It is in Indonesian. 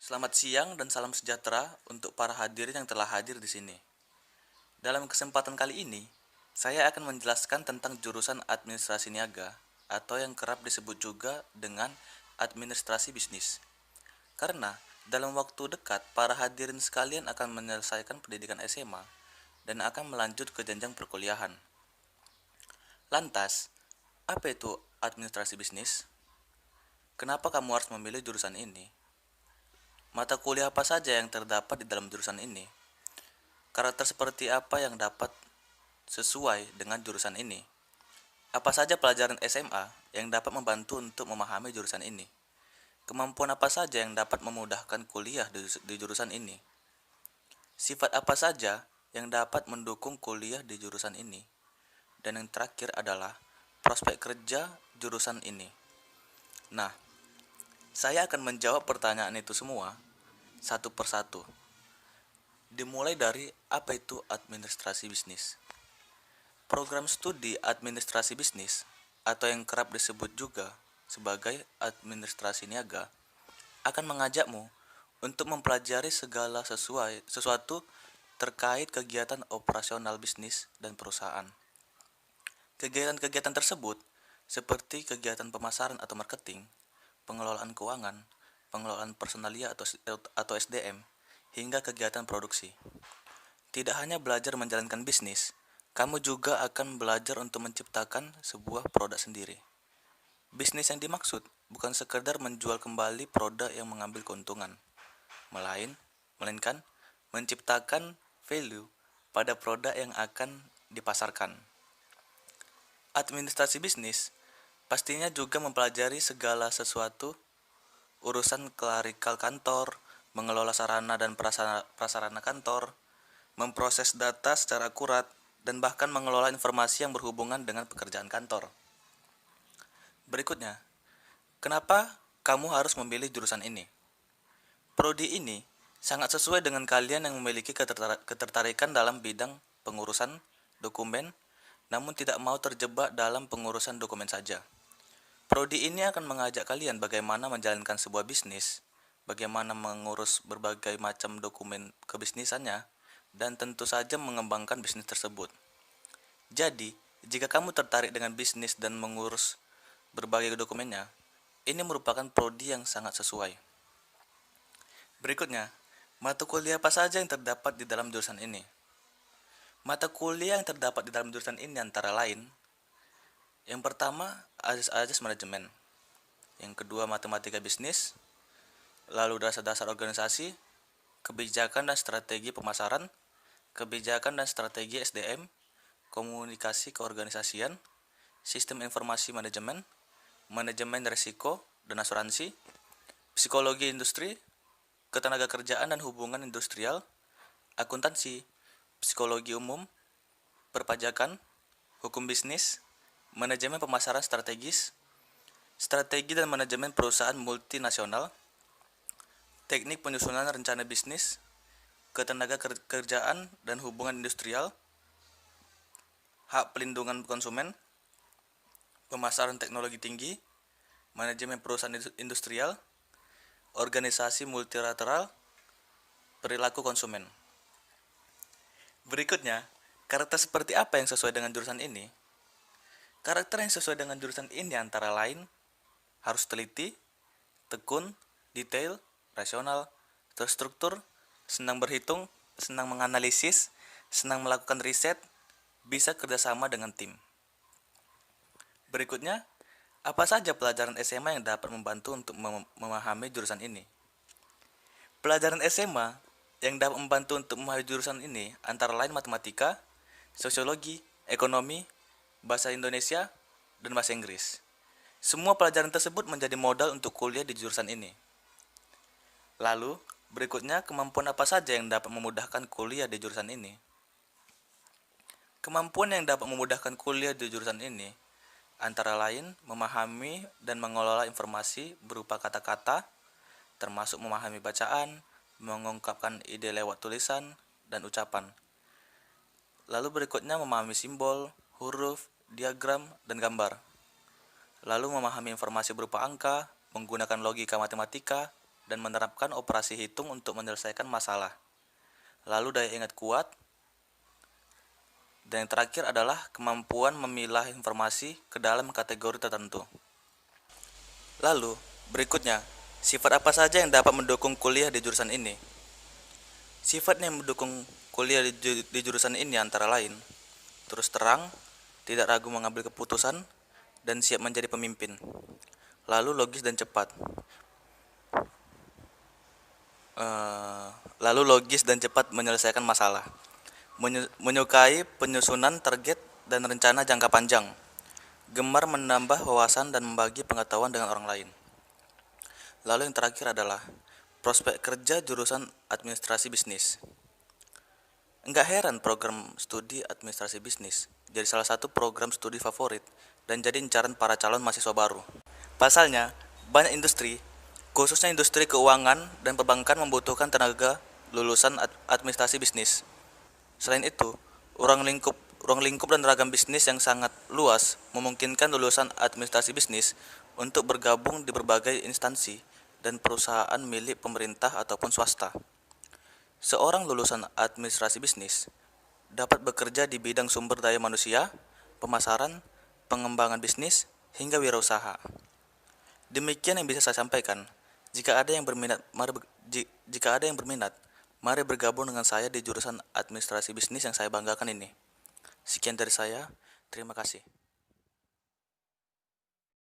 Selamat siang dan salam sejahtera untuk para hadirin yang telah hadir di sini. Dalam kesempatan kali ini, saya akan menjelaskan tentang jurusan administrasi niaga atau yang kerap disebut juga dengan administrasi bisnis. Karena dalam waktu dekat, para hadirin sekalian akan menyelesaikan pendidikan SMA dan akan melanjut ke jenjang perkuliahan. Lantas, apa itu administrasi bisnis? Kenapa kamu harus memilih jurusan ini? Mata kuliah apa saja yang terdapat di dalam jurusan ini? Karakter seperti apa yang dapat sesuai dengan jurusan ini? Apa saja pelajaran SMA yang dapat membantu untuk memahami jurusan ini? Kemampuan apa saja yang dapat memudahkan kuliah di jurusan ini? Sifat apa saja yang dapat mendukung kuliah di jurusan ini? Dan yang terakhir adalah prospek kerja jurusan ini. Nah, saya akan menjawab pertanyaan itu semua satu persatu. Dimulai dari apa itu administrasi bisnis. Program studi administrasi bisnis atau yang kerap disebut juga sebagai administrasi niaga akan mengajakmu untuk mempelajari segala sesuatu terkait kegiatan operasional bisnis dan perusahaan. Kegiatan-kegiatan tersebut seperti kegiatan pemasaran atau marketing, pengelolaan keuangan, pengelolaan personalia atau SDM, hingga kegiatan produksi. Tidak hanya belajar menjalankan bisnis, kamu juga akan belajar untuk menciptakan sebuah produk sendiri. Bisnis yang dimaksud bukan sekedar menjual kembali produk yang mengambil keuntungan, melainkan menciptakan value pada produk yang akan dipasarkan. Administrasi bisnis pastinya juga mempelajari segala sesuatu urusan klerikal kantor, mengelola sarana dan prasarana kantor, memproses data secara akurat, dan bahkan mengelola informasi yang berhubungan dengan pekerjaan kantor. Berikutnya, kenapa kamu harus memilih jurusan ini? Prodi ini sangat sesuai dengan kalian yang memiliki ketertarikan dalam bidang pengurusan dokumen, namun tidak mau terjebak dalam pengurusan dokumen saja. Prodi ini akan mengajak kalian bagaimana menjalankan sebuah bisnis, bagaimana mengurus berbagai macam dokumen kebisnisannya, dan tentu saja mengembangkan bisnis tersebut. Jadi, jika kamu tertarik dengan bisnis dan mengurus berbagai dokumennya, ini merupakan prodi yang sangat sesuai. Berikutnya, mata kuliah apa saja yang terdapat di dalam jurusan ini? Mata kuliah yang terdapat di dalam jurusan ini antara lain, yang pertama, azas-azas manajemen. Yang kedua, matematika bisnis. Lalu dasar-dasar organisasi, kebijakan dan strategi pemasaran, kebijakan dan strategi SDM, komunikasi keorganisasian, sistem informasi manajemen, manajemen risiko dan asuransi, psikologi industri, ketenagakerjaan dan hubungan industrial, akuntansi, psikologi umum, perpajakan, hukum bisnis, manajemen pemasaran strategis, strategi dan manajemen perusahaan multinasional, teknik penyusunan rencana bisnis, ketenagakerjaan dan hubungan industrial, hak pelindungan konsumen, pemasaran teknologi tinggi, manajemen perusahaan industrial, organisasi multilateral, perilaku konsumen. Berikutnya, karakter seperti apa yang sesuai dengan jurusan ini? Karakter yang sesuai dengan jurusan ini antara lain harus teliti, tekun, detail, rasional, terstruktur, senang berhitung, senang menganalisis, senang melakukan riset, bisa kerjasama dengan tim. Berikutnya, apa saja pelajaran SMA yang dapat membantu untuk memahami jurusan ini? Pelajaran SMA yang dapat membantu untuk memahami jurusan ini antara lain matematika, sosiologi, ekonomi, bahasa Indonesia, dan bahasa Inggris. Semua pelajaran tersebut menjadi modal untuk kuliah di jurusan ini. Lalu, berikutnya kemampuan apa saja yang dapat memudahkan kuliah di jurusan ini? Kemampuan yang dapat memudahkan kuliah di jurusan ini antara lain memahami dan mengelola informasi berupa kata-kata, termasuk memahami bacaan, mengungkapkan ide lewat tulisan dan ucapan. Lalu berikutnya memahami simbol, huruf, diagram, dan gambar. Lalu memahami informasi berupa angka, menggunakan logika matematika, dan menerapkan operasi hitung untuk menyelesaikan masalah. Lalu daya ingat kuat, dan yang terakhir adalah kemampuan memilah informasi ke dalam kategori tertentu. Lalu, berikutnya, sifat apa saja yang dapat mendukung kuliah di jurusan ini? Sifat yang mendukung kuliah di jurusan ini antara lain, terus terang, tidak ragu mengambil keputusan, dan siap menjadi pemimpin. Lalu logis dan cepat. Lalu logis dan cepat menyelesaikan masalah. Menyukai penyusunan target dan rencana jangka panjang. Gemar menambah wawasan dan membagi pengetahuan dengan orang lain. Lalu yang terakhir adalah prospek kerja jurusan administrasi bisnis. Enggak heran program studi administrasi bisnis jadi salah satu program studi favorit dan jadi incaran para calon mahasiswa baru. Pasalnya, banyak industri, khususnya industri keuangan dan perbankan membutuhkan tenaga lulusan administrasi bisnis. Selain itu, ruang lingkup dan ragam bisnis yang sangat luas memungkinkan lulusan administrasi bisnis untuk bergabung di berbagai instansi dan perusahaan milik pemerintah ataupun swasta. Seorang lulusan administrasi bisnis dapat bekerja di bidang sumber daya manusia, pemasaran, pengembangan bisnis, hingga wirausaha. Demikian yang bisa saya sampaikan. Jika ada yang berminat, mari bergabung dengan saya di jurusan administrasi bisnis yang saya banggakan ini. Sekian dari saya, terima kasih.